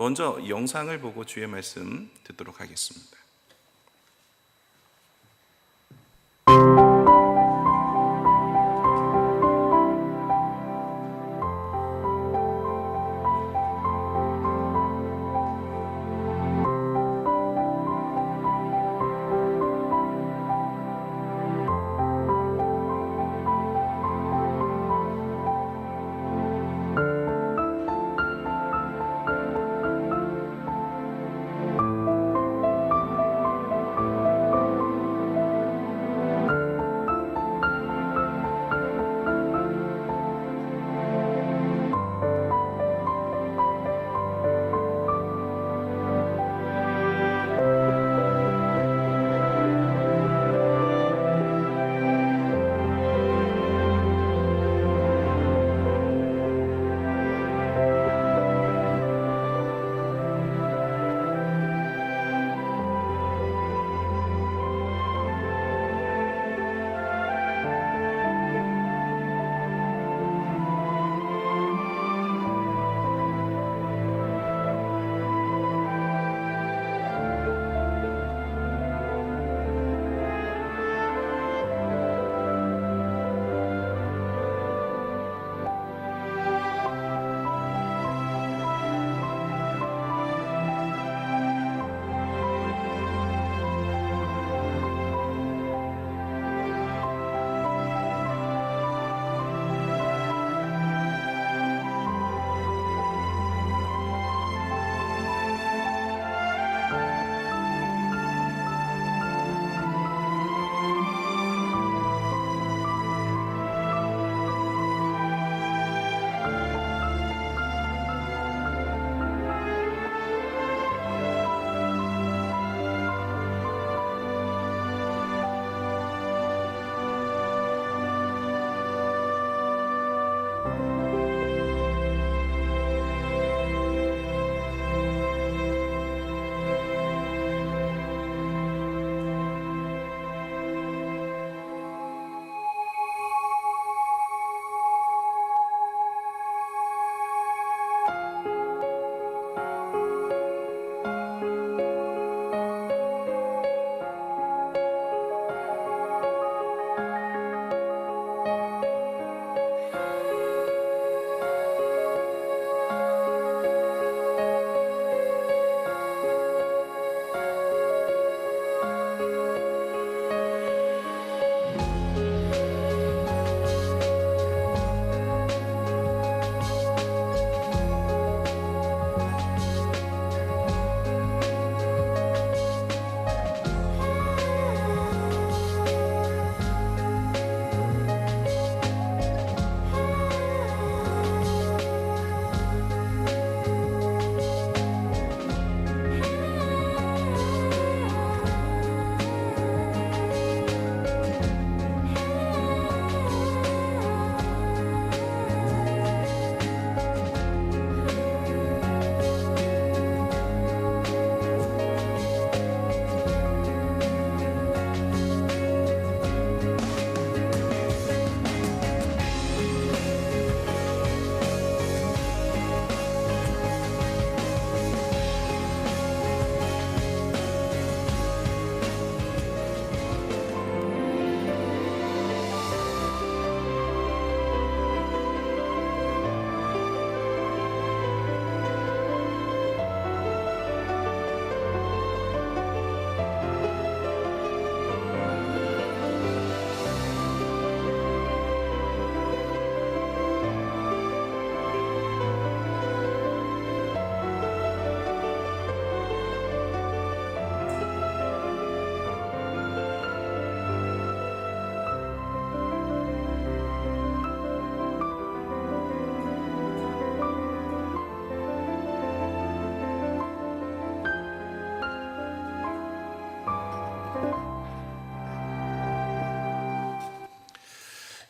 먼저 영상을 보고 주의 말씀 듣도록 하겠습니다.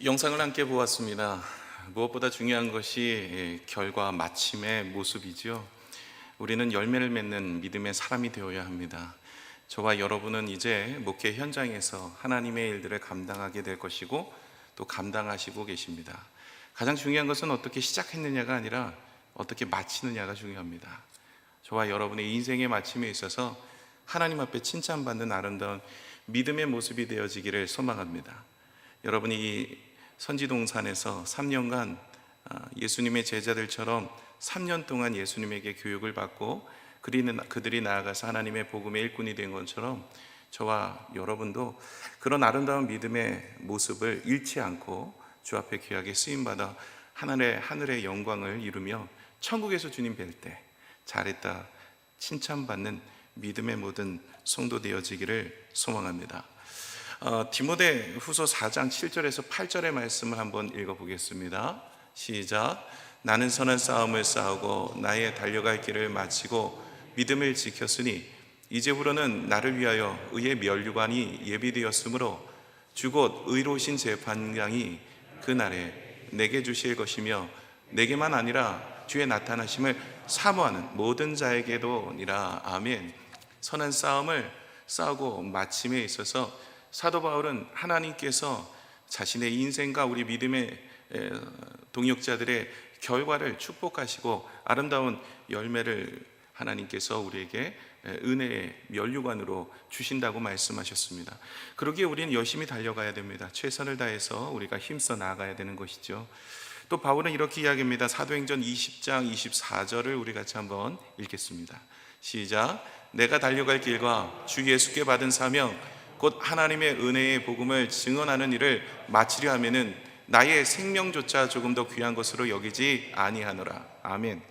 영상을 함께 보았습니다. 무엇보다 중요한 것이 결과 마침의 모습이죠. 우리는 열매를 맺는 믿음의 사람이 되어야 합니다. 저와 여러분은 이제 목회 현장에서 하나님의 일들을 감당하게 될 것이고 또 감당하시고 계십니다. 가장 중요한 것은 어떻게 시작했느냐가 아니라 어떻게 마치느냐가 중요합니다. 저와 여러분의 인생의 마침에 있어서 하나님 앞에 칭찬받는 아름다운 믿음의 모습이 되어지기를 소망합니다. 여러분이 이 선지동산에서 3년간 예수님의 제자들처럼 3년 동안 예수님에게 교육을 받고 그들이 나아가서 하나님의 복음의 일꾼이 된 것처럼 저와 여러분도 그런 아름다운 믿음의 모습을 잃지 않고 주 앞에 귀하게 쓰임받아 하늘의 영광을 이루며 천국에서 주님 뵐 때 잘했다 칭찬받는 믿음의 모든 성도 되어지기를 소망합니다. 디모데 후서 4장 7절에서 8절의 말씀을 한번 읽어보겠습니다. 시작. 나는 선한 싸움을 싸우고 나의 달려갈 길을 마치고 믿음을 지켰으니 이제부로는 나를 위하여 의의 면류관이 예비되었으므로 주곧 의로우신 재판장이 그날에 내게 주실 것이며 내게만 아니라 주의 나타나심을 사모하는 모든 자에게도니라. 아멘. 선한 싸움을 싸우고 마침에 있어서 사도 바울은 하나님께서 자신의 인생과 우리 믿음의 동역자들의 결과를 축복하시고 아름다운 열매를 하나님께서 우리에게 은혜의 면류관으로 주신다고 말씀하셨습니다. 그러기에 우리는 열심히 달려가야 됩니다. 최선을 다해서 우리가 힘써 나아가야 되는 것이죠. 또 바울은 이렇게 이야기합니다. 사도행전 20장 24절을 우리 같이 한번 읽겠습니다. 시작. 내가 달려갈 길과 주 예수께 받은 사명 곧 하나님의 은혜의 복음을 증언하는 일을 마치려 하면은 나의 생명조차 조금 더 귀한 것으로 여기지 아니하노라. 아멘.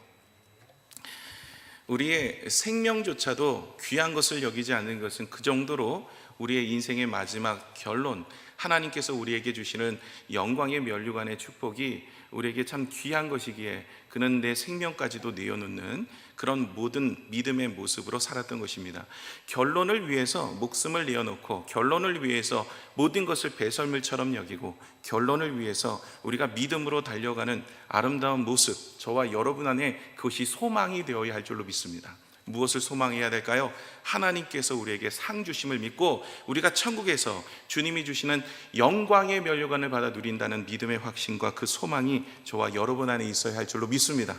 우리의 생명조차도 귀한 것을 여기지 않는 것은 그 정도로 우리의 인생의 마지막 결론, 하나님께서 우리에게 주시는 영광의 면류관의 축복이 우리에게 참 귀한 것이기에 그는 내 생명까지도 내어놓는 그런 모든 믿음의 모습으로 살았던 것입니다. 결론을 위해서 목숨을 내어놓고 결론을 위해서 모든 것을 배설물처럼 여기고 결론을 위해서 우리가 믿음으로 달려가는 아름다운 모습, 저와 여러분 안에 그것이 소망이 되어야 할 줄로 믿습니다. 무엇을 소망해야 될까요? 하나님께서 우리에게 상 주심을 믿고 우리가 천국에서 주님이 주시는 영광의 면류관을 받아 누린다는 믿음의 확신과 그 소망이 저와 여러분 안에 있어야 할 줄로 믿습니다.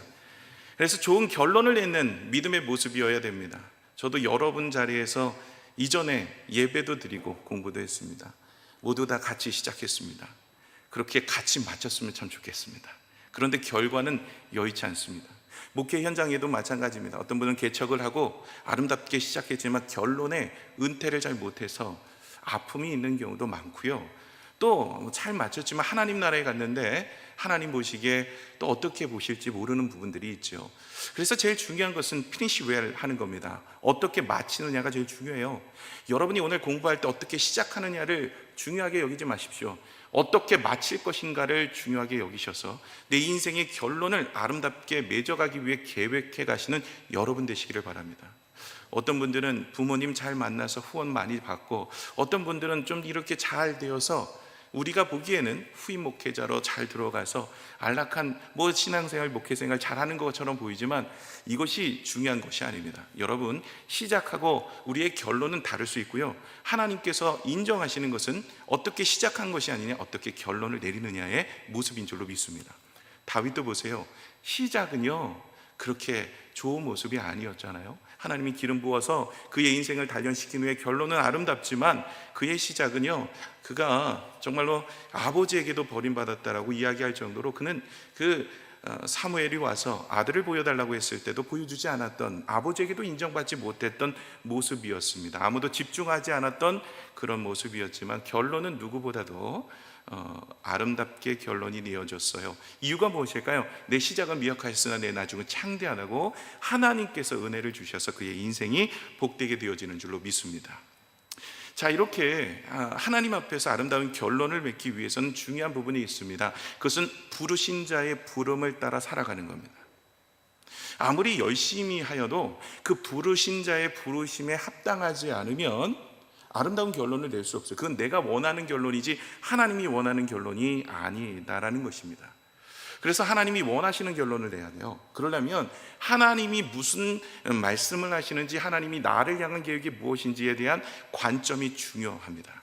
그래서 좋은 결론을 내는 믿음의 모습이어야 됩니다. 저도 여러분 자리에서 이전에 예배도 드리고 공부도 했습니다. 모두 다 같이 시작했습니다. 그렇게 같이 마쳤으면 참 좋겠습니다. 그런데 결과는 여의치 않습니다. 목회 현장에도 마찬가지입니다. 어떤 분은 개척을 하고 아름답게 시작했지만 결론에 은퇴를 잘 못해서 아픔이 있는 경우도 많고요. 또 잘 마쳤지만 하나님 나라에 갔는데 하나님 보시기에 또 어떻게 보실지 모르는 부분들이 있죠. 그래서 제일 중요한 것은 피니시 웰 하는 겁니다. 어떻게 마치느냐가 제일 중요해요. 여러분이 오늘 공부할 때 어떻게 시작하느냐를 중요하게 여기지 마십시오. 어떻게 마칠 것인가를 중요하게 여기셔서 내 인생의 결론을 아름답게 맺어가기 위해 계획해 가시는 여러분 되시기를 바랍니다. 어떤 분들은 부모님 잘 만나서 후원 많이 받고 어떤 분들은 좀 이렇게 잘 되어서 우리가 보기에는 후임 목회자로 잘 들어가서 안락한 신앙생활, 목회생활 잘하는 것처럼 보이지만 이것이 중요한 것이 아닙니다. 여러분, 시작하고 우리의 결론은 다를 수 있고요. 하나님께서 인정하시는 것은 어떻게 시작한 것이 아니냐, 어떻게 결론을 내리느냐의 모습인 줄로 믿습니다. 다윗도 보세요. 시작은요 그렇게 좋은 모습이 아니었잖아요. 하나님이 기름 부어서 그의 인생을 단련시킨 후에 결론은 아름답지만 그의 시작은요, 그가 정말로 아버지에게도 버림받았다라고 이야기할 정도로 그는 사무엘이 와서 아들을 보여달라고 했을 때도 보여주지 않았던, 아버지에게도 인정받지 못했던 모습이었습니다. 아무도 집중하지 않았던 그런 모습이었지만 결론은 누구보다도 아름답게 결론이 이어졌어요. 이유가 무엇일까요? 내 시작은 미약하였으나 내 나중은 창대하다고 하나님께서 은혜를 주셔서 그의 인생이 복되게 되어지는 줄로 믿습니다. 자, 이렇게 하나님 앞에서 아름다운 결론을 맺기 위해서는 중요한 부분이 있습니다. 그것은 부르신 자의 부름을 따라 살아가는 겁니다. 아무리 열심히 하여도 그 부르신 자의 부르심에 합당하지 않으면 아름다운 결론을 낼 수 없어요. 그건 내가 원하는 결론이지 하나님이 원하는 결론이 아니다라는 것입니다. 그래서 하나님이 원하시는 결론을 내야 돼요. 그러려면 하나님이 무슨 말씀을 하시는지, 하나님이 나를 향한 계획이 무엇인지에 대한 관점이 중요합니다.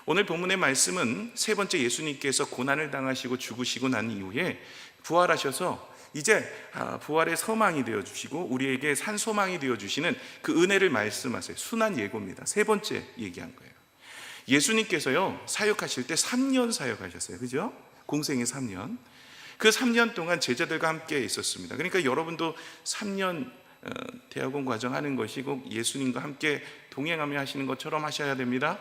오늘 본문의 말씀은 세 번째 예수님께서 고난을 당하시고 죽으시고 난 이후에 부활하셔서 이제 부활의 소망이 되어주시고 우리에게 산 소망이 되어주시는 그 은혜를 말씀하세요. 순환 예고입니다. 세 번째 얘기한 거예요. 예수님께서요 사역하실 때 3년 사역하셨어요. 그죠? 공생의 3년. 그 3년 동안 제자들과 함께 있었습니다. 그러니까 여러분도 3년 대학원 과정 하는 것이 꼭 예수님과 함께 동행하며 하시는 것처럼 하셔야 됩니다.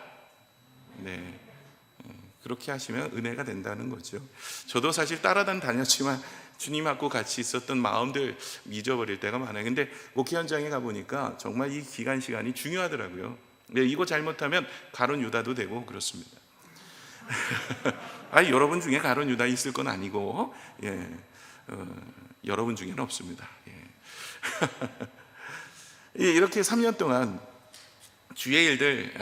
네, 그렇게 하시면 은혜가 된다는 거죠. 저도 사실 따라다니 다녔지만 주님하고 같이 있었던 마음들 잊어버릴 때가 많아요. 근데 목회 현장에 가보니까 정말 이 기간 시간이 중요하더라고요. 네, 이거 잘못하면 가론 유다도 되고 그렇습니다. 아니, 여러분 중에 가론 유다 있을 건 아니고, 여러분 중에는 없습니다. 이렇게 3년 동안 주의 일들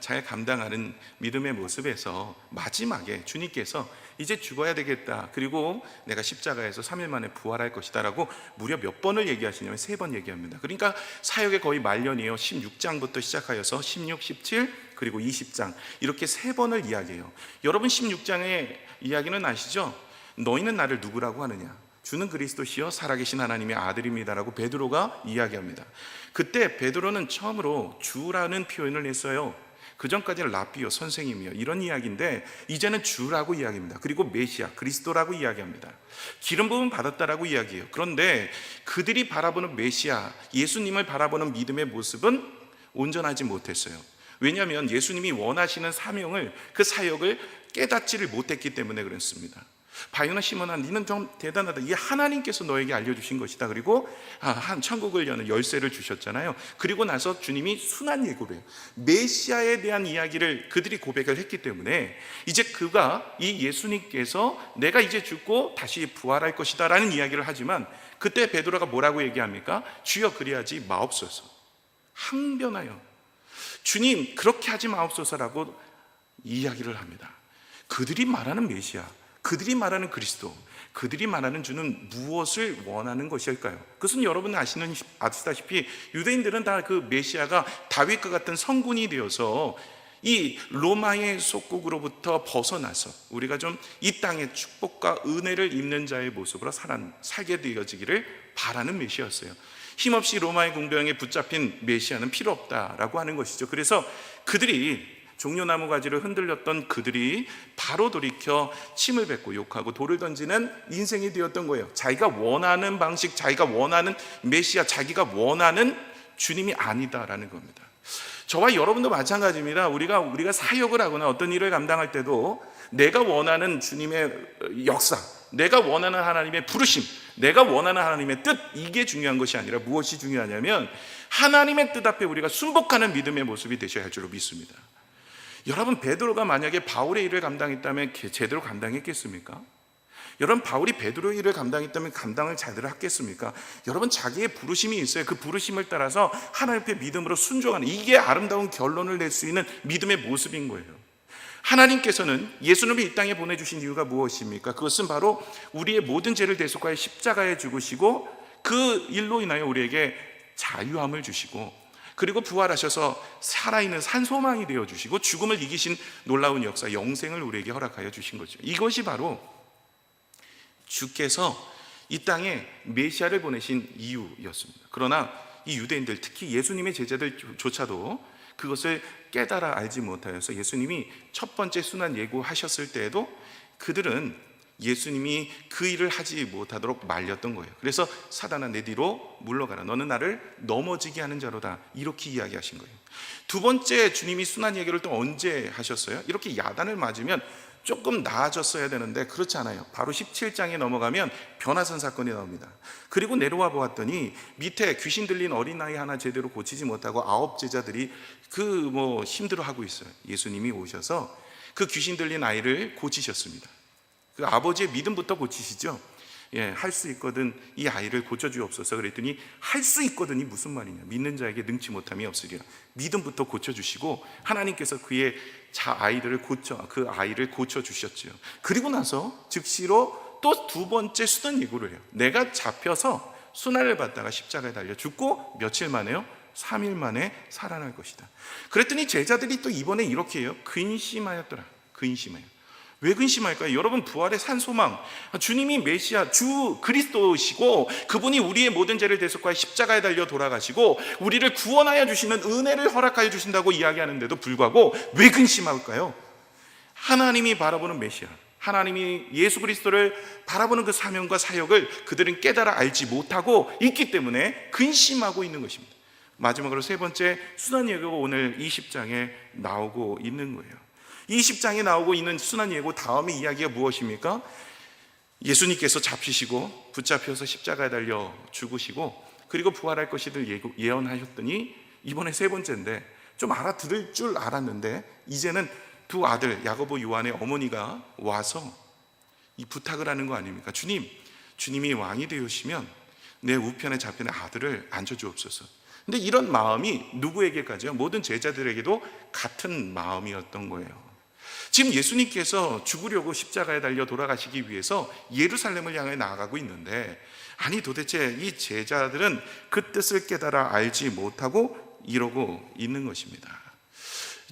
잘 감당하는 믿음의 모습에서 마지막에 주님께서 이제 죽어야 되겠다, 그리고 내가 십자가에서 3일 만에 부활할 것이다 라고 무려 몇 번을 얘기하시냐면 3번 얘기합니다. 그러니까 사역의 거의 말년이에요. 16장부터 시작하여서 16, 17 그리고 20장 이렇게 3번을 이야기해요. 여러분 16장의 이야기는 아시죠? 너희는 나를 누구라고 하느냐? 주는 그리스도시요 살아계신 하나님의 아들입니다라고 베드로가 이야기합니다. 그때 베드로는 처음으로 주라는 표현을 했어요. 그 전까지는 라비오 선생님이요 이런 이야기인데 이제는 주라고 이야기합니다. 그리고 메시아 그리스도라고 이야기합니다. 기름 부음 받았다라고 이야기해요. 그런데 그들이 바라보는 메시아 예수님을 바라보는 믿음의 모습은 온전하지 못했어요. 왜냐하면 예수님이 원하시는 사명을, 그 사역을 깨닫지를 못했기 때문에 그렇습니다. 바요나 시몬아, 너는 좀 대단하다. 이게 하나님께서 너에게 알려주신 것이다. 그리고 한 천국을 여는 열쇠를 주셨잖아요. 그리고 나서 주님이 순환 예고를 해요. 메시아에 대한 이야기를 그들이 고백을 했기 때문에 이제 그가 이 예수님께서 내가 이제 죽고 다시 부활할 것이다 라는 이야기를 하지만 그때 베드로가 뭐라고 얘기합니까? 주여 그리하지 마옵소서. 항변하여 주님 그렇게 하지 마옵소서라고 이야기를 합니다. 그들이 말하는 메시아, 그들이 말하는 그리스도, 그들이 말하는 주는 무엇을 원하는 것일까요? 그것은 여러분 아시다시피 유대인들은 다 그 메시아가 다윗과 같은 성군이 되어서 이 로마의 속국으로부터 벗어나서 우리가 좀 이 땅의 축복과 은혜를 입는 자의 모습으로 살게 되어지기를 바라는 메시아였어요. 힘없이 로마의 궁병에 붙잡힌 메시아는 필요 없다라고 하는 것이죠. 그래서 그들이 종려나무 가지를 흔들렸던 그들이 바로 돌이켜 침을 뱉고 욕하고 돌을 던지는 인생이 되었던 거예요. 자기가 원하는 방식, 자기가 원하는 메시아, 자기가 원하는 주님이 아니다라는 겁니다. 저와 여러분도 마찬가지입니다. 우리가 사역을 하거나 어떤 일을 감당할 때도 내가 원하는 주님의 역사, 내가 원하는 하나님의 부르심, 내가 원하는 하나님의 뜻, 이게 중요한 것이 아니라 무엇이 중요하냐면 하나님의 뜻 앞에 우리가 순복하는 믿음의 모습이 되셔야 할 줄로 믿습니다. 여러분 베드로가 만약에 바울의 일을 감당했다면 제대로 감당했겠습니까? 여러분 바울이 베드로의 일을 감당했다면 감당을 제대로 했겠습니까? 여러분 자기의 부르심이 있어요. 그 부르심을 따라서 하나님 앞에 믿음으로 순종하는, 이게 아름다운 결론을 낼 수 있는 믿음의 모습인 거예요. 하나님께서는 예수님을 이 땅에 보내주신 이유가 무엇입니까? 그것은 바로 우리의 모든 죄를 대속하여 십자가에 죽으시고 그 일로 인하여 우리에게 자유함을 주시고 그리고 부활하셔서 살아있는 산소망이 되어주시고 죽음을 이기신 놀라운 역사, 영생을 우리에게 허락하여 주신 거죠. 이것이 바로 주께서 이 땅에 메시아를 보내신 이유였습니다. 그러나 이 유대인들, 특히 예수님의 제자들조차도 그것을 깨달아 알지 못하여서 예수님이 첫 번째 순환 예고하셨을 때에도 그들은 예수님이 그 일을 하지 못하도록 말렸던 거예요. 그래서 사단아 내 뒤로 물러가라, 너는 나를 넘어지게 하는 자로다, 이렇게 이야기하신 거예요. 두 번째 주님이 순환 예고를 또 언제 하셨어요? 이렇게 야단을 맞으면 조금 나아졌어야 되는데 그렇지 않아요. 바로 17장에 넘어가면 변화선 사건이 나옵니다. 그리고 내려와 보았더니 밑에 귀신 들린 어린아이 하나 제대로 고치지 못하고 9 제자들이 힘들어하고 있어요. 예수님이 오셔서 그 귀신 들린 아이를 고치셨습니다. 그 아버지의 믿음부터 고치시죠. 할 수 있거든 이 아이를 고쳐주옵소서 그랬더니 할 수 있거든이 무슨 말이냐, 믿는 자에게 능치 못함이 없으리라. 믿음부터 고쳐주시고 하나님께서 그 아이를 고쳐주셨죠. 그리고 나서 즉시로 또 두 번째 순환 예고를 해요. 내가 잡혀서 순환을 받다가 십자가에 달려 죽고 며칠 만에요? 3일 만에 살아날 것이다. 그랬더니 제자들이 또 이번에 이렇게 해요. 근심하였더라. 근심해요. 왜 근심할까요? 여러분, 부활의 산 소망, 주님이 메시아, 주 그리스도시고 그분이 우리의 모든 죄를 대속하여 십자가에 달려 돌아가시고 우리를 구원하여 주시는 은혜를 허락하여 주신다고 이야기하는데도 불구하고 왜 근심할까요? 하나님이 바라보는 메시아, 하나님이 예수 그리스도를 바라보는 그 사명과 사역을 그들은 깨달아 알지 못하고 있기 때문에 근심하고 있는 것입니다. 마지막으로 세 번째 순환 예고가 오늘 20장에 나오고 있는 거예요. 20장에 나오고 있는 순환 예고 다음의 이야기가 무엇입니까? 예수님께서 잡히시고 붙잡혀서 십자가에 달려 죽으시고 그리고 부활할 것이들 예언하셨더니 이번에 세 번째인데, 좀 알아들을 줄 알았는데 이제는 두 아들 야고보 요한의 어머니가 와서 이 부탁을 하는 거 아닙니까? 주님이 왕이 되시면 내 우편에 잡힌 아들을 앉혀주옵소서. 근데 이런 마음이 누구에게까지요? 모든 제자들에게도 같은 마음이었던 거예요. 지금 예수님께서 죽으려고 십자가에 달려 돌아가시기 위해서 예루살렘을 향해 나아가고 있는데, 아니 도대체 이 제자들은 그 뜻을 깨달아 알지 못하고 이러고 있는 것입니다.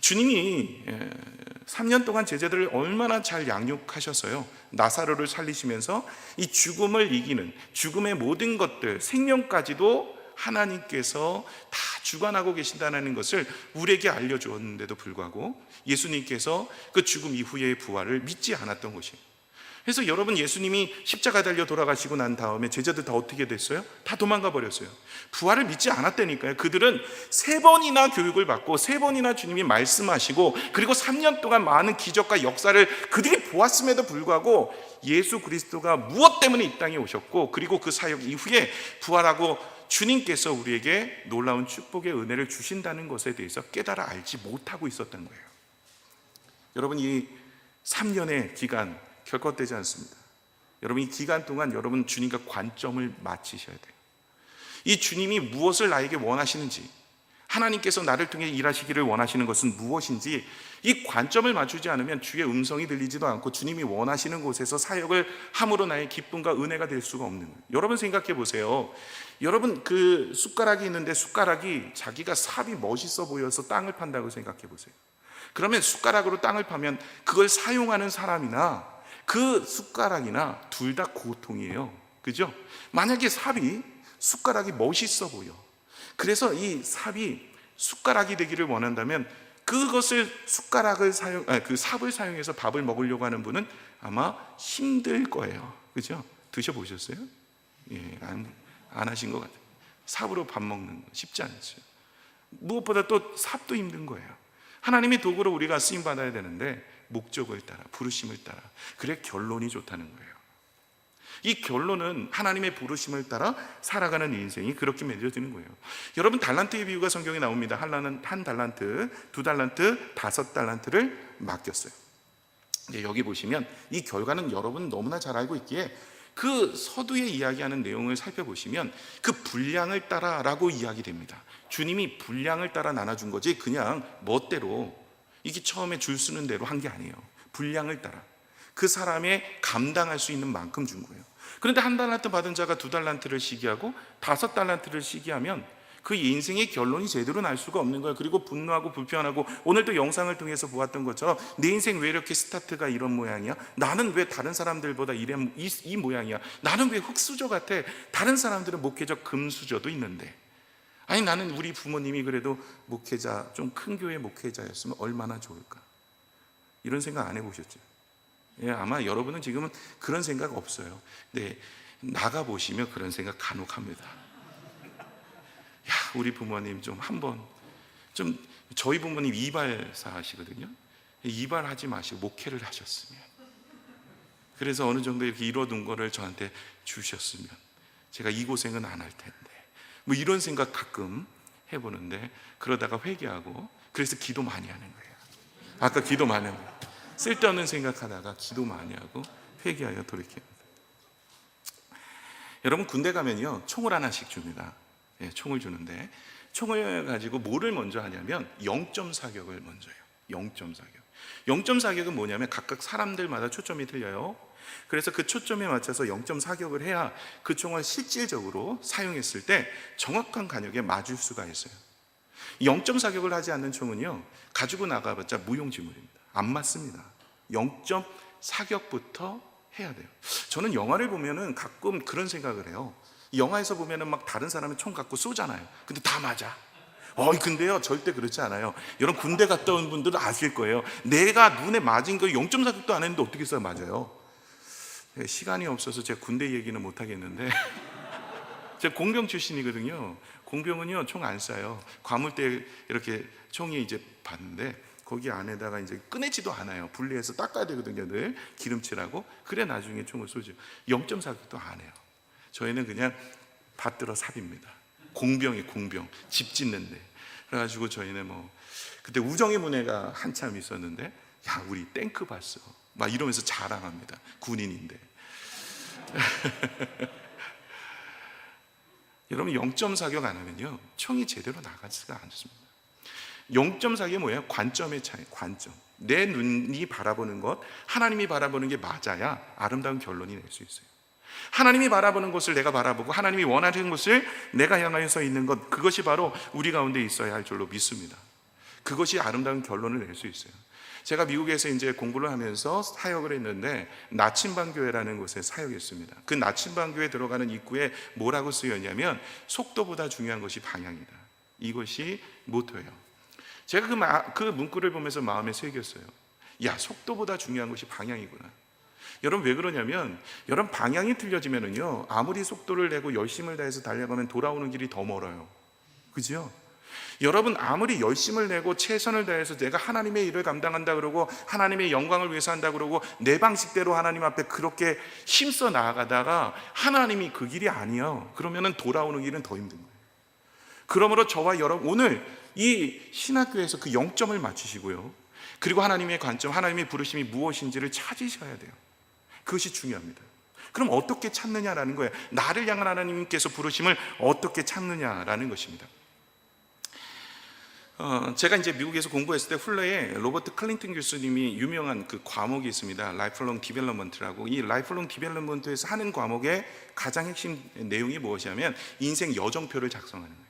주님이 3년 동안 제자들을 얼마나 잘 양육하셨어요. 나사로를 살리시면서 이 죽음을 이기는, 죽음의 모든 것들, 생명까지도 하나님께서 다 주관하고 계신다는 것을 우리에게 알려주었는데도 불구하고 예수님께서 그 죽음 이후의 부활을 믿지 않았던 것이에요. 그래서 여러분, 예수님이 십자가 달려 돌아가시고 난 다음에 제자들 다 어떻게 됐어요? 다 도망가 버렸어요. 부활을 믿지 않았다니까요. 그들은 3번이나 교육을 받고 3번이나 주님이 말씀하시고 그리고 3년 동안 많은 기적과 역사를 그들이 보았음에도 불구하고 예수 그리스도가 무엇 때문에 이 땅에 오셨고 그리고 그 사역 이후에 부활하고 주님께서 우리에게 놀라운 축복의 은혜를 주신다는 것에 대해서 깨달아 알지 못하고 있었던 거예요. 여러분, 이 3년의 기간 결코 헛되지 않습니다. 여러분, 이 기간 동안 여러분 주님과 관점을 맞추셔야 돼요. 이 주님이 무엇을 나에게 원하시는지, 하나님께서 나를 통해 일하시기를 원하시는 것은 무엇인지 이 관점을 맞추지 않으면 주의 음성이 들리지도 않고 주님이 원하시는 곳에서 사역을 함으로 나의 기쁨과 은혜가 될 수가 없는 거예요. 여러분 생각해 보세요. 여러분, 그 숟가락이 있는데 숟가락이 자기가 삽이 멋있어 보여서 땅을 판다고 생각해 보세요. 그러면 숟가락으로 땅을 파면 그걸 사용하는 사람이나 그 숟가락이나 둘 다 고통이에요. 그죠? 만약에 숟가락이 멋있어 보여. 그래서 이 삽이 숟가락이 되기를 원한다면 그것을 그 삽을 사용해서 밥을 먹으려고 하는 분은 아마 힘들 거예요. 그죠? 드셔보셨어요? 예, 안 하신 것 같아요. 삽으로 밥 먹는 거 쉽지 않죠. 무엇보다 또 삽도 힘든 거예요. 하나님의 도구로 우리가 쓰임 받아야 되는데 목적을 따라, 부르심을 따라, 그래 결론이 좋다는 거예요. 이 결론은 하나님의 부르심을 따라 살아가는 인생이 그렇게 맺어지는 거예요. 여러분, 달란트의 비유가 성경에 나옵니다. 한 달란트, 2달란트, 5달란트를 맡겼어요. 여기 보시면 이 결과는 여러분 너무나 잘 알고 있기에 그 서두에 이야기하는 내용을 살펴보시면 그 분량을 따라라고 이야기됩니다. 주님이 분량을 따라 나눠준 거지 그냥 멋대로 이게 처음에 줄 쓰는 대로 한 게 아니에요. 분량을 따라 그 사람의 감당할 수 있는 만큼 준 거예요. 그런데 1달란트 받은 자가 2달란트를 시기하고 5달란트를 시기하면 그 인생의 결론이 제대로 날 수가 없는 거예요. 그리고 분노하고 불편하고, 오늘도 영상을 통해서 보았던 것처럼 내 인생 왜 이렇게 스타트가 이런 모양이야? 나는 왜 다른 사람들보다 이 모양이야? 나는 왜 흙수저 같아? 다른 사람들은 목회적 금수저도 있는데, 아니 나는 우리 부모님이 그래도 목회자, 좀 큰 교회 목회자였으면 얼마나 좋을까? 이런 생각 안 해보셨죠? 예, 아마 여러분은 지금은 그런 생각 없어요. 근데 나가보시면 그런 생각 간혹 합니다. 야, 우리 부모님 저희 부모님 이발사 하시거든요. 이발하지 마시고 목회를 하셨으면, 그래서 어느 정도 이렇게 이뤄둔 거를 저한테 주셨으면 제가 이 고생은 안 할 텐데, 뭐 이런 생각 가끔 해보는데, 그러다가 회개하고, 그래서 기도 많이 하는 거예요. 아까 기도 많이 하고, 쓸데없는 생각하다가 기도 많이 하고 회개하여 돌이킵니다. 여러분, 군대 가면요 총을 하나씩 줍니다. 예, 총을 주는데 총을 가지고 뭐를 먼저 하냐면 0점 사격을 먼저 해요. 0점 사격. 0점 사격은 뭐냐면 각각 사람들마다 초점이 틀려요. 그래서 그 초점에 맞춰서 0점 사격을 해야 그 총을 실질적으로 사용했을 때 정확한 간역에 맞을 수가 있어요. 0점 사격을 하지 않는 총은요 가지고 나가봤자 무용지물입니다. 안 맞습니다. 0점 사격부터 해야 돼요. 저는 영화를 보면은 가끔 그런 생각을 해요. 영화에서 보면은 막 다른 사람이 총 갖고 쏘잖아요. 근데 다 맞아. 근데요, 절대 그렇지 않아요. 여러분, 군대 갔다 온 분들은 아실 거예요. 내가 눈에 맞은 거 0.4격도 안 했는데 어떻게 써 맞아요? 시간이 없어서 제가 군대 얘기는 못 하겠는데 제가 공병 출신이거든요. 공병은요, 총 안 쏴요. 과물대 이렇게 총이 이제 봤는데 거기 안에다가 이제 꺼내지도 않아요. 분리해서 닦아야 되거든요. 늘 기름칠하고. 그래 나중에 총을 쏘죠. 0.4격도 안 해요. 저희는 그냥 받들어 삽입니다. 공병이 공병, 집 짓는데. 그래가지고 저희는 그때 우정의 문회가 한참 있었는데, 야, 우리 탱크 봤어 막 이러면서 자랑합니다. 군인인데. 여러분, 0.4격 안 하면요, 총이 제대로 나가지가 않습니다. 0.4격이 뭐예요? 관점의 차이. 관점. 내 눈이 바라보는 것, 하나님이 바라보는 게 맞아야 아름다운 결론이 낼 수 있어요. 하나님이 바라보는 곳을 내가 바라보고 하나님이 원하는 곳을 내가 향하여서 있는 것, 그것이 바로 우리 가운데 있어야 할 줄로 믿습니다. 그것이 아름다운 결론을 낼 수 있어요. 제가 미국에서 이제 공부를 하면서 사역을 했는데 나침반교회라는 곳에 사역했습니다. 그 나침반교회에 들어가는 입구에 뭐라고 쓰였냐면 속도보다 중요한 것이 방향이다. 이것이 모토예요. 제가 그 문구를 보면서 마음에 새겼어요. 야, 속도보다 중요한 것이 방향이구나. 여러분, 왜 그러냐면 여러분, 방향이 틀려지면은요, 아무리 속도를 내고 열심을 다해서 달려가면 돌아오는 길이 더 멀어요. 그죠? 여러분, 아무리 열심을 내고 최선을 다해서 내가 하나님의 일을 감당한다 그러고 하나님의 영광을 위해서 한다 그러고 내 방식대로 하나님 앞에 그렇게 힘써 나아가다가 하나님이 그 길이 아니에요. 그러면은 돌아오는 길은 더 힘든 거예요. 그러므로 저와 여러분, 오늘 이 신학교에서 그 0점을 맞추시고요, 그리고 하나님의 관점, 하나님의 부르심이 무엇인지를 찾으셔야 돼요. 그것이 중요합니다. 그럼 어떻게 찾느냐라는 거예요. 나를 향한 하나님께서 부르심을 어떻게 찾느냐라는 것입니다. 제가 이제 미국에서 공부했을 때 훌러에 로버트 클린턴 교수님이 유명한 그 과목이 있습니다. 라이프롱 디벨롭먼트라고. 이 라이프롱 디벨롭먼트에서 하는 과목의 가장 핵심 내용이 무엇이냐면 인생 여정표를 작성하는 거예요.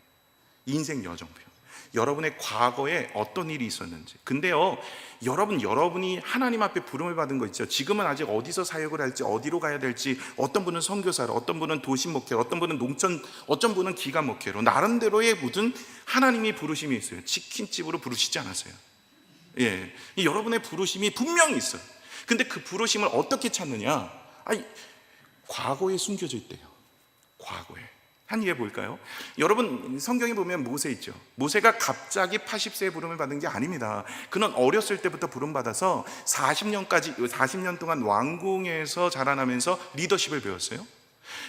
인생 여정표. 여러분의 과거에 어떤 일이 있었는지. 근데요, 여러분이 하나님 앞에 부름을 받은 거 있죠. 지금은 아직 어디서 사역을 할지, 어디로 가야 될지, 어떤 분은 선교사로, 어떤 분은 도심 목회로, 어떤 분은 농촌, 어떤 분은 기가 목회로, 나름대로의 무슨 하나님이 부르심이 있어요. 치킨집으로 부르시지 않았어요. 예, 여러분의 부르심이 분명히 있어요. 근데 그 부르심을 어떻게 찾느냐? 과거에 숨겨져 있대요. 과거에. 한 예를 볼까요? 여러분, 성경에 보면 모세 있죠. 모세가 갑자기 80세에 부름을 받은 게 아닙니다. 그는 어렸을 때부터 부름받아서 40년 동안 왕궁에서 자라나면서 리더십을 배웠어요.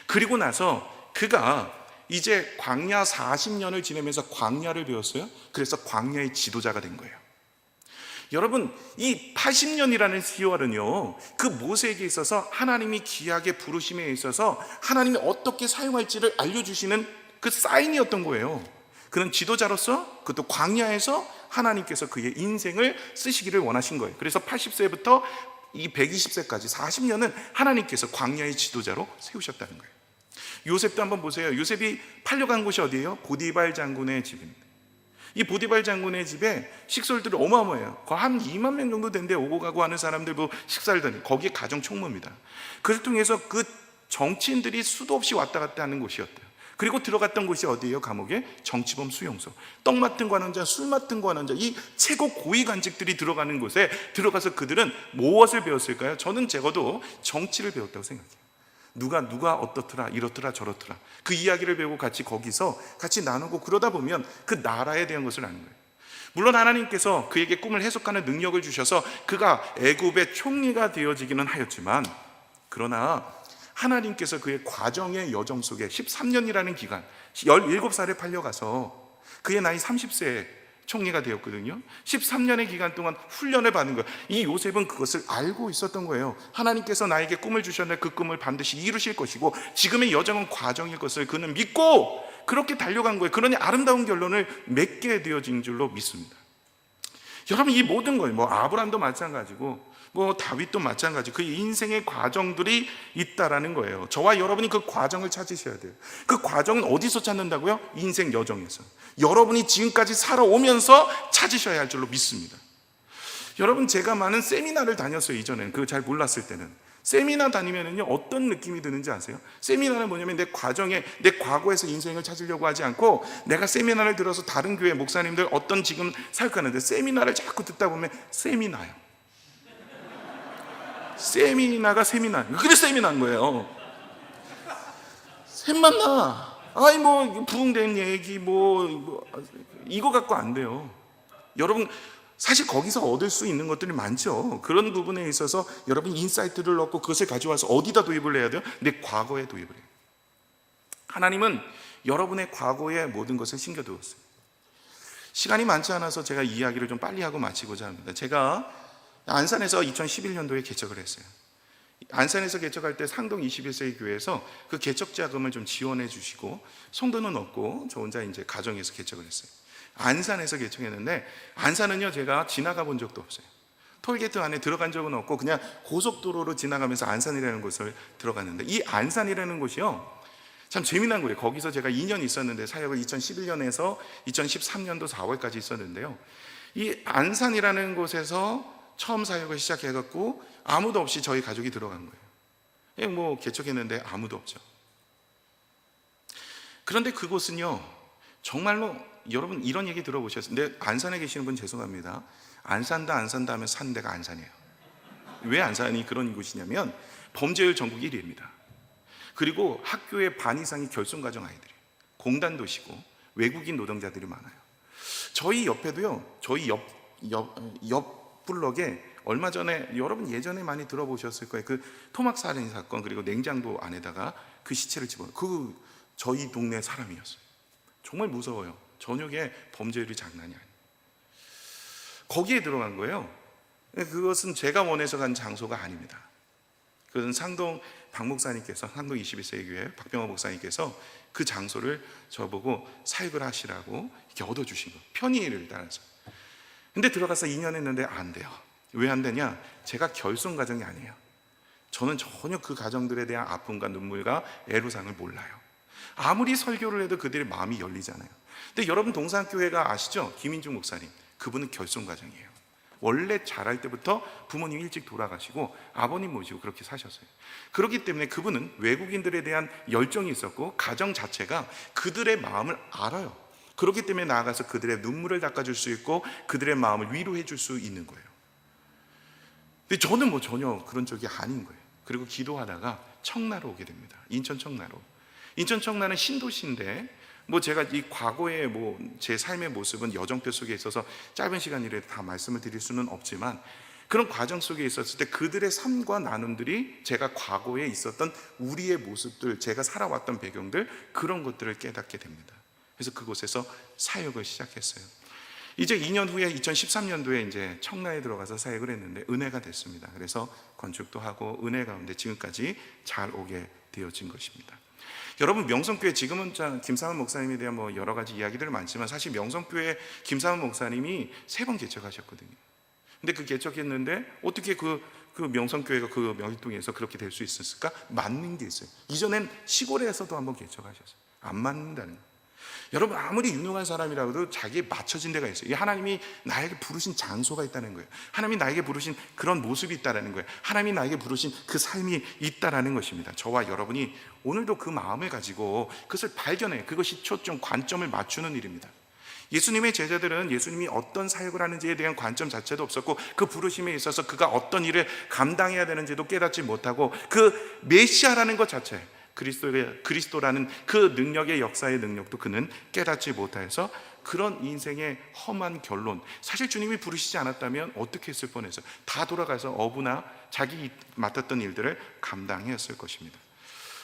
그리고 나서 그가 이제 광야 40년을 지내면서 광야를 배웠어요. 그래서 광야의 지도자가 된 거예요. 여러분, 이 80년이라는 세월은요, 그 모세에게 있어서 하나님이 귀하게 부르심에 있어서 하나님이 어떻게 사용할지를 알려주시는 그 사인이었던 거예요. 그는 지도자로서, 그것도 광야에서 하나님께서 그의 인생을 쓰시기를 원하신 거예요. 그래서 80세부터 이 120세까지 40년은 하나님께서 광야의 지도자로 세우셨다는 거예요. 요셉도 한번 보세요. 요셉이 팔려간 곳이 어디예요? 보디발 장군의 집입니다. 이 보디발 장군의 집에 식솔들이 어마어마해요. 한 2만 명 정도 된데 오고 가고 하는 사람들 식사를 다니. 거기에 가정 총무입니다. 그를 통해서 그 정치인들이 수도 없이 왔다 갔다 하는 곳이었대요. 그리고 들어갔던 곳이 어디예요? 감옥에? 정치범 수용소. 떡 맡은 관원자, 술 맡은 관원자, 이 최고 고위 관직들이 들어가는 곳에 들어가서 그들은 무엇을 배웠을까요? 저는 적어도 정치를 배웠다고 생각해요. 누가 어떻더라, 이렇더라, 저렇더라, 그 이야기를 배우고 거기서 같이 나누고 그러다 보면 그 나라에 대한 것을 아는 거예요. 물론 하나님께서 그에게 꿈을 해석하는 능력을 주셔서 그가 애굽의 총리가 되어지기는 하였지만, 그러나 하나님께서 그의 과정의 여정 속에 13년이라는 기간, 17살에 팔려가서 그의 나이 30세에 총리가 되었거든요. 13년의 기간 동안 훈련을 받는 거예요. 이 요셉은 그것을 알고 있었던 거예요. 하나님께서 나에게 꿈을 주셨는데 그 꿈을 반드시 이루실 것이고 지금의 여정은 과정일 것을 그는 믿고 그렇게 달려간 거예요. 그러니 아름다운 결론을 맺게 되어진 줄로 믿습니다. 여러분, 이 모든 거예요. 아브라함도 마찬가지고 다윗도 마찬가지. 그 인생의 과정들이 있다라는 거예요. 저와 여러분이 그 과정을 찾으셔야 돼요. 그 과정은 어디서 찾는다고요? 인생 여정에서. 여러분이 지금까지 살아오면서 찾으셔야 할 줄로 믿습니다. 여러분, 제가 많은 세미나를 다녔어요. 이전에는 그거 잘 몰랐을 때는. 세미나 다니면은요 어떤 느낌이 드는지 아세요? 세미나는 뭐냐면 내 과정에, 내 과거에서 인생을 찾으려고 하지 않고, 내가 세미나를 들어서 다른 교회 목사님들 어떤 지금 사역하는데 세미나를 자꾸 듣다 보면 세미나요. 세미나가 세미나. 그래 세미나인 거예요. 샘만 나. 아이 뭐 부흥된 얘기 뭐 이거 갖고 안 돼요. 여러분, 사실 거기서 얻을 수 있는 것들이 많죠. 그런 부분에 있어서 여러분 인사이트를 얻고 그것을 가져와서 어디다 도입을 해야 돼요? 내 과거에 도입을 해요. 하나님은 여러분의 과거의 모든 것을 심겨두었어요. 시간이 많지 않아서 제가 이야기를 좀 빨리 하고 마치고자 합니다. 제가 안산에서 2011년도에 개척을 했어요. 안산에서 개척할 때 상동 21세기 교회에서 그 개척 자금을 좀 지원해 주시고, 성도는 없고 저 혼자 이제 가정에서 개척을 했어요. 안산에서 개척했는데, 안산은요 제가 지나가 본 적도 없어요. 톨게이트 안에 들어간 적은 없고 그냥 고속도로로 지나가면서 안산이라는 곳을 들어갔는데, 이 안산이라는 곳이요 참 재미난 거예요. 거기서 제가 2년 있었는데, 사역을 2011년에서 2013년도 4월까지 있었는데요, 이 안산이라는 곳에서 처음 사역을 시작해갖고 아무도 없이 저희 가족이 들어간 거예요. 뭐 개척했는데 아무도 없죠. 그런데 그곳은요 정말로, 여러분 이런 얘기 들어보셨어요? 근데 안산에 계시는 분 죄송합니다. 안 산다 하면 산 데가 안산이에요. 왜 안산이 그런 곳이냐면 범죄율 전국 1위입니다. 그리고 학교의 반 이상이 결손가정 아이들이에요. 공단 도시고 외국인 노동자들이 많아요. 저희 옆에도요, 저희 옆 블럭에 얼마 전에, 여러분 예전에 많이 들어보셨을 거예요. 그 토막 살인 사건, 그리고 냉장고 안에다가 그 시체를 집어넣은 그 저희 동네 사람이었어요. 정말 무서워요. 저녁에 범죄율이 장난이 아니에요. 거기에 들어간 거예요. 그것은 제가 원해서 간 장소가 아닙니다. 그것은 상동 박 목사님께서, 상동 21세기 교회 박병호 목사님께서 그 장소를 저보고 사역을 하시라고 이렇게 얻어주신 거예요. 편의를 따라서. 근데 들어가서 2년 했는데 안 돼요. 왜 안 되냐? 제가 결손 가정이 아니에요. 저는 전혀 그 가정들에 대한 아픔과 눈물과 애로사항을 몰라요. 아무리 설교를 해도 그들의 마음이 열리잖아요. 근데 여러분 동산교회가 아시죠? 김인중 목사님, 그분은 결손 가정이에요. 원래 자랄 때부터 부모님이 일찍 돌아가시고 아버님 모시고 그렇게 사셨어요. 그렇기 때문에 그분은 외국인들에 대한 열정이 있었고, 가정 자체가 그들의 마음을 알아요. 그렇기 때문에 나아가서 그들의 눈물을 닦아줄 수 있고 그들의 마음을 위로해 줄 수 있는 거예요. 근데 저는 뭐 전혀 그런 쪽이 아닌 거예요. 그리고 기도하다가 청라로 오게 됩니다. 인천 청라로. 인천 청라는 신도시인데, 뭐 제가 이 과거의 뭐 제 삶의 모습은 여정표 속에 있어서 짧은 시간이라도 다 말씀을 드릴 수는 없지만, 그런 과정 속에 있었을 때 그들의 삶과 나눔들이 제가 과거에 있었던 우리의 모습들, 제가 살아왔던 배경들, 그런 것들을 깨닫게 됩니다. 그래서 그곳에서 사역을 시작했어요. 이제 2년 후에 2013년도에 이제 청라에 들어가서 사역을 했는데 은혜가 됐습니다. 그래서 건축도 하고 은혜 가운데 지금까지 잘 오게 되어진 것입니다. 여러분, 명성교회, 지금은 김사문 목사님에 대한 뭐 여러 가지 이야기들 많지만, 사실 명성교회 김사문 목사님이 3번 개척하셨거든요. 근데 그 개척했는데 어떻게 그 명성교회가 그 명일동에서 그렇게 될 수 있었을까? 맞는 게 있어요. 이전엔 시골에서도 한번 개척하셨어요. 안 맞는다는 거예요. 여러분, 아무리 유능한 사람이라도 자기에 맞춰진 데가 있어요. 하나님이 나에게 부르신 장소가 있다는 거예요. 하나님이 나에게 부르신 그런 모습이 있다는 거예요. 하나님이 나에게 부르신 그 삶이 있다는 것입니다. 저와 여러분이 오늘도 그 마음을 가지고 그것을 발견해, 그것이 초점, 관점을 맞추는 일입니다. 예수님의 제자들은 예수님이 어떤 사역을 하는지에 대한 관점 자체도 없었고, 그 부르심에 있어서 그가 어떤 일을 감당해야 되는지도 깨닫지 못하고, 그 메시아라는 것 자체, 그리스도라는 그 능력의 역사의 능력도 그는 깨닫지 못해서 그런 인생의 험한 결론, 사실 주님이 부르시지 않았다면 어떻게 했을 뻔해서 다 돌아가서 어부나 자기 맡았던 일들을 감당했을 것입니다.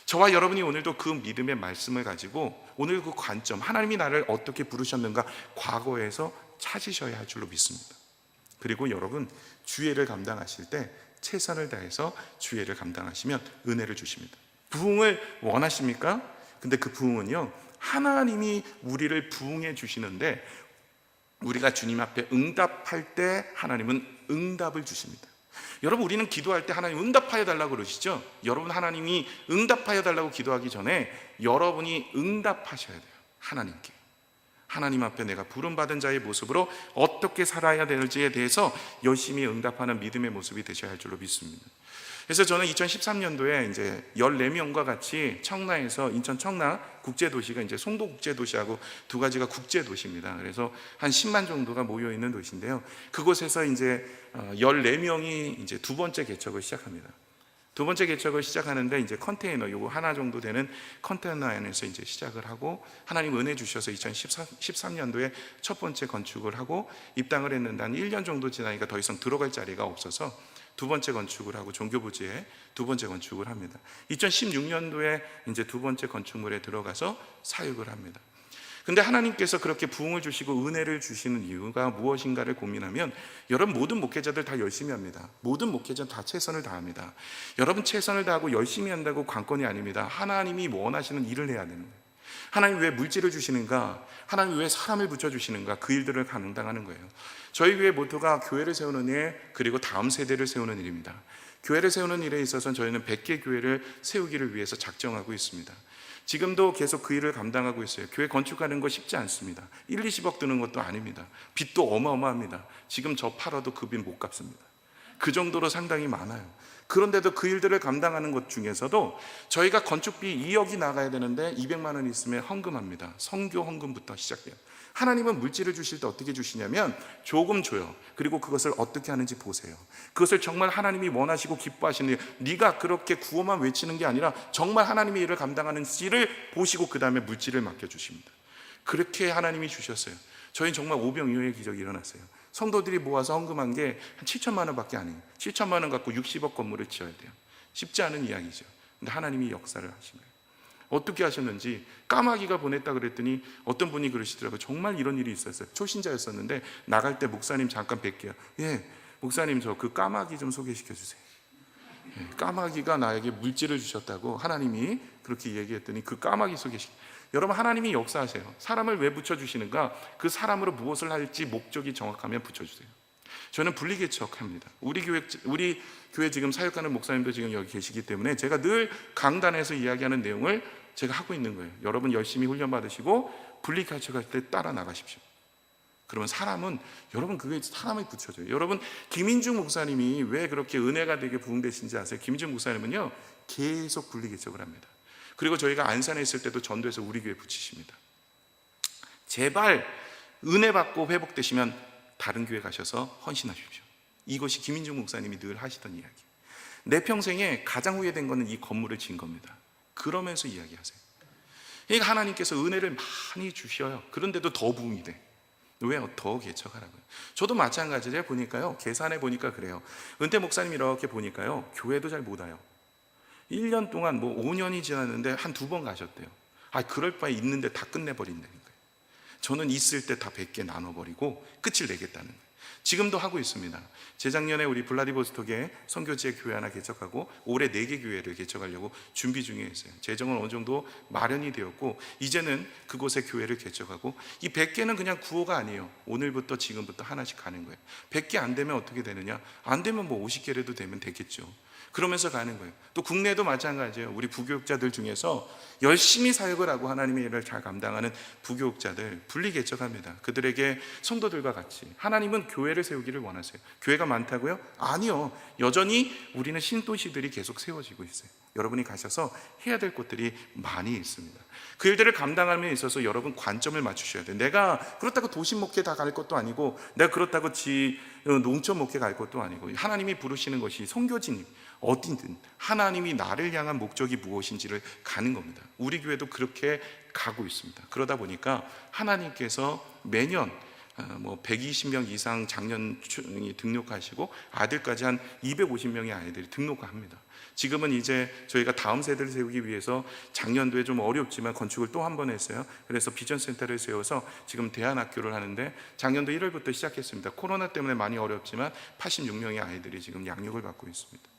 저와 여러분이 오늘도 그 믿음의 말씀을 가지고 오늘 그 관점, 하나님이 나를 어떻게 부르셨는가 과거에서 찾으셔야 할 줄로 믿습니다. 그리고 여러분, 주예를 감당하실 때 최선을 다해서 주예를 감당하시면 은혜를 주십니다. 부흥을 원하십니까? 근데 그 부흥은요, 하나님이 우리를 부흥해 주시는데, 우리가 주님 앞에 응답할 때 하나님은 응답을 주십니다. 여러분, 우리는 기도할 때 하나님 응답하여 달라고 그러시죠? 여러분, 하나님이 응답하여 달라고 기도하기 전에 여러분이 응답하셔야 돼요. 하나님께. 하나님 앞에 내가 부름받은 자의 모습으로 어떻게 살아야 될지에 대해서 열심히 응답하는 믿음의 모습이 되셔야 할 줄로 믿습니다. 그래서 저는 2013년도에 이제 14명과 같이 청라에서, 인천 청라 국제도시가 이제 송도 국제도시하고 두 가지가 국제도시입니다. 그래서 한 10만 정도가 모여 있는 도시인데요. 그곳에서 이제 14명이 이제 두 번째 개척을 시작합니다. 두 번째 개척을 시작하는데 이제 컨테이너 요거 하나 정도 되는 컨테이너 안에서 이제 시작을 하고, 하나님 은혜 주셔서 2013년도에 첫 번째 건축을 하고 입당을 했는데 한 1년 정도 지나니까 더 이상 들어갈 자리가 없어서 두 번째 건축을 하고 종교부지에 두 번째 건축을 합니다. 2016년도에 이제 두 번째 건축물에 들어가서 사역을 합니다. 근데 하나님께서 그렇게 부흥을 주시고 은혜를 주시는 이유가 무엇인가를 고민하면, 여러분 모든 목회자들 다 열심히 합니다. 모든 목회자는 다 최선을 다합니다. 여러분 최선을 다하고 열심히 한다고 관건이 아닙니다. 하나님이 원하시는 일을 해야 되는 거예요. 하나님 왜 물질을 주시는가? 하나님 왜 사람을 붙여주시는가? 그 일들을 감당하는 거예요. 저희 교회 모토가 교회를 세우는 일, 그리고 다음 세대를 세우는 일입니다. 교회를 세우는 일에 있어서는 저희는 100개 교회를 세우기를 위해서 작정하고 있습니다. 지금도 계속 그 일을 감당하고 있어요. 교회 건축하는 거 쉽지 않습니다. 1, 20억 드는 것도 아닙니다. 빚도 어마어마합니다. 지금 저 팔아도 그 빚 못 갚습니다. 그 정도로 상당히 많아요. 그런데도 그 일들을 감당하는 것 중에서도 저희가 건축비 2억이 나가야 되는데 200만 원 있으면 헌금합니다. 선교 헌금부터 시작해요. 하나님은 물질을 주실 때 어떻게 주시냐면 조금 줘요. 그리고 그것을 어떻게 하는지 보세요. 그것을 정말 하나님이 원하시고 기뻐하시는 일, 네가 그렇게 구호만 외치는 게 아니라 정말 하나님의 일을 감당하는지를 보시고 그 다음에 물질을 맡겨주십니다. 그렇게 하나님이 주셨어요. 저희는 정말 오병이어의 기적이 일어났어요. 성도들이 모아서 헌금한 게 한 7천만 원밖에 안 해요. 7천만 원 갖고 60억 건물을 지어야 돼요. 쉽지 않은 이야기죠. 근데 하나님이 역사를 하신 거예요. 어떻게 하셨는지 까마귀가 보냈다 그랬더니 어떤 분이 그러시더라고요. 정말 이런 일이 있었어요. 초신자였었는데 나갈 때 목사님 잠깐 뵐게요. 예, 목사님 저 그 까마귀 좀 소개시켜 주세요. 예, 까마귀가 나에게 물질을 주셨다고 하나님이 그렇게 얘기했더니 그 까마귀 소개시켜. 여러분 하나님이 역사하세요. 사람을 왜 붙여주시는가? 그 사람으로 무엇을 할지 목적이 정확하면 붙여주세요. 저는 분리개척합니다. 우리 교회 지금 사역하는 목사님도 지금 여기 계시기 때문에 제가 늘 강단에서 이야기하는 내용을 제가 하고 있는 거예요. 여러분 열심히 훈련 받으시고 분리개척할 때 따라 나가십시오. 그러면 사람은, 여러분 그게 사람이 붙여져요. 여러분 김인중 목사님이 왜 그렇게 은혜가 되게 부흥되신지 아세요? 김인중 목사님은요 계속 분리개척을 합니다. 그리고 저희가 안산에 있을 때도 전도해서 우리 교회 붙이십니다. 제발 은혜 받고 회복되시면 다른 교회 가셔서 헌신하십시오. 이것이 김인중 목사님이 늘 하시던 이야기. 내 평생에 가장 후회된 것은 이 건물을 지은 겁니다. 그러면서 이야기하세요. 그러니까 하나님께서 은혜를 많이 주셔요. 그런데도 더 부흥이 돼. 왜요? 더 개척하라고요. 저도 마찬가지로 보니까요, 계산해 보니까 그래요. 은퇴 목사님 이렇게 보니까요, 교회도 잘 못 와요. 1년 동안 5년이 지났는데 한 2번 가셨대요. 그럴 바에 있는데 다 끝내버린다는 거예요. 저는 있을 때 다 100개 나눠버리고 끝을 내겠다는 거예요. 지금도 하고 있습니다. 재작년에 우리 블라디보스톡에 선교지에 교회 하나 개척하고 올해 4개 교회를 개척하려고 준비 중에 있어요. 재정은 어느 정도 마련이 되었고 이제는 그곳에 교회를 개척하고, 이 100개는 그냥 구호가 아니에요. 오늘부터 지금부터 하나씩 가는 거예요. 100개 안 되면 어떻게 되느냐? 안 되면 50개라도 되면 되겠죠. 그러면서 가는 거예요. 또 국내도 마찬가지예요. 우리 부교육자들 중에서 열심히 사역을 하고 하나님의 일을 잘 감당하는 부교육자들 분리개척합니다. 그들에게 성도들과 같이, 하나님은 교회를 세우기를 원하세요. 교회가 많다고요? 아니요. 여전히 우리는 신도시들이 계속 세워지고 있어요. 여러분이 가셔서 해야 될 것들이 많이 있습니다. 그 일들을 감당함에 있어서 여러분 관점을 맞추셔야 돼요. 내가 그렇다고 도심 목회 다 갈 것도 아니고, 내가 그렇다고 농촌 목회 갈 것도 아니고, 하나님이 부르시는 것이 선교지님 어딘든 하나님이 나를 향한 목적이 무엇인지를 가는 겁니다. 우리 교회도 그렇게 가고 있습니다. 그러다 보니까 하나님께서 매년 120명 이상 장년이 등록하시고 아들까지 한 250명의 아이들이 등록합니다. 지금은 이제 저희가 다음 세대를 세우기 위해서 작년도에 좀 어렵지만 건축을 또 한 번 했어요. 그래서 비전센터를 세워서 지금 대안학교를 하는데 작년도 1월부터 시작했습니다. 코로나 때문에 많이 어렵지만 86명의 아이들이 지금 양육을 받고 있습니다.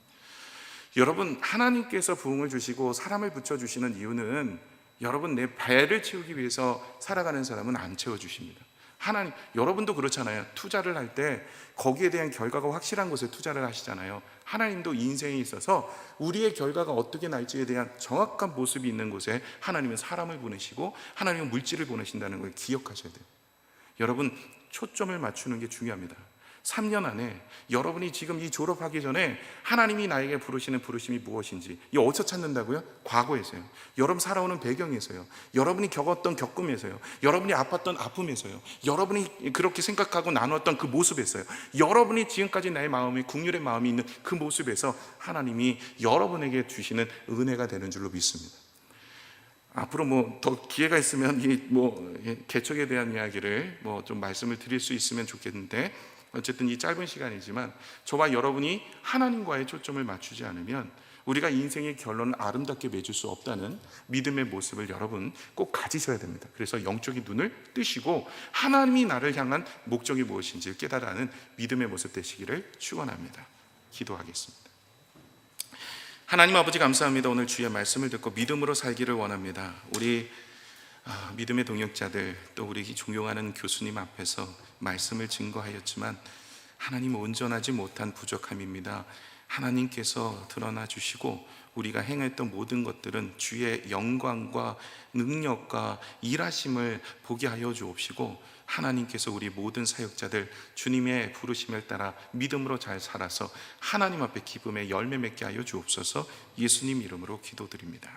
여러분 하나님께서 부흥을 주시고 사람을 붙여주시는 이유는, 여러분 내 배를 채우기 위해서 살아가는 사람은 안 채워주십니다. 하나님, 여러분도 그렇잖아요. 투자를 할 때 거기에 대한 결과가 확실한 곳에 투자를 하시잖아요. 하나님도 인생에 있어서 우리의 결과가 어떻게 날지에 대한 정확한 모습이 있는 곳에 하나님은 사람을 보내시고 하나님은 물질을 보내신다는 걸 기억하셔야 돼요. 여러분, 초점을 맞추는 게 중요합니다. 3년 안에 여러분이 지금 이 졸업하기 전에 하나님이 나에게 부르시는 부르심이 무엇인지, 이 어디서 찾는다고요? 과거에서요. 여러분 살아오는 배경에서요. 여러분이 겪었던 겪음에서요. 여러분이 아팠던 아픔에서요. 여러분이 그렇게 생각하고 나누었던 그 모습에서요. 여러분이 지금까지 나의 마음이, 국률의 마음이 있는 그 모습에서 하나님이 여러분에게 주시는 은혜가 되는 줄로 믿습니다. 앞으로 더 기회가 있으면 개척에 대한 이야기를 좀 말씀을 드릴 수 있으면 좋겠는데, 어쨌든 이 짧은 시간이지만 저와 여러분이 하나님과의 초점을 맞추지 않으면 우리가 인생의 결론을 아름답게 맺을 수 없다는 믿음의 모습을 여러분 꼭 가지셔야 됩니다. 그래서 영적인 눈을 뜨시고 하나님이 나를 향한 목적이 무엇인지 깨달아는 믿음의 모습 되시기를 축원합니다. 기도하겠습니다. 하나님 아버지, 감사합니다. 오늘 주의 말씀을 듣고 믿음으로 살기를 원합니다. 우리 믿음의 동역자들, 또 우리 존경하는 교수님 앞에서 말씀을 증거하였지만 하나님, 온전하지 못한 부족함입니다. 하나님께서 드러나 주시고 우리가 행했던 모든 것들은 주의 영광과 능력과 일하심을 보게 하여 주옵시고, 하나님께서 우리 모든 사역자들 주님의 부르심을 따라 믿음으로 잘 살아서 하나님 앞에 기쁨의 열매 맺게 하여 주옵소서. 예수님 이름으로 기도드립니다.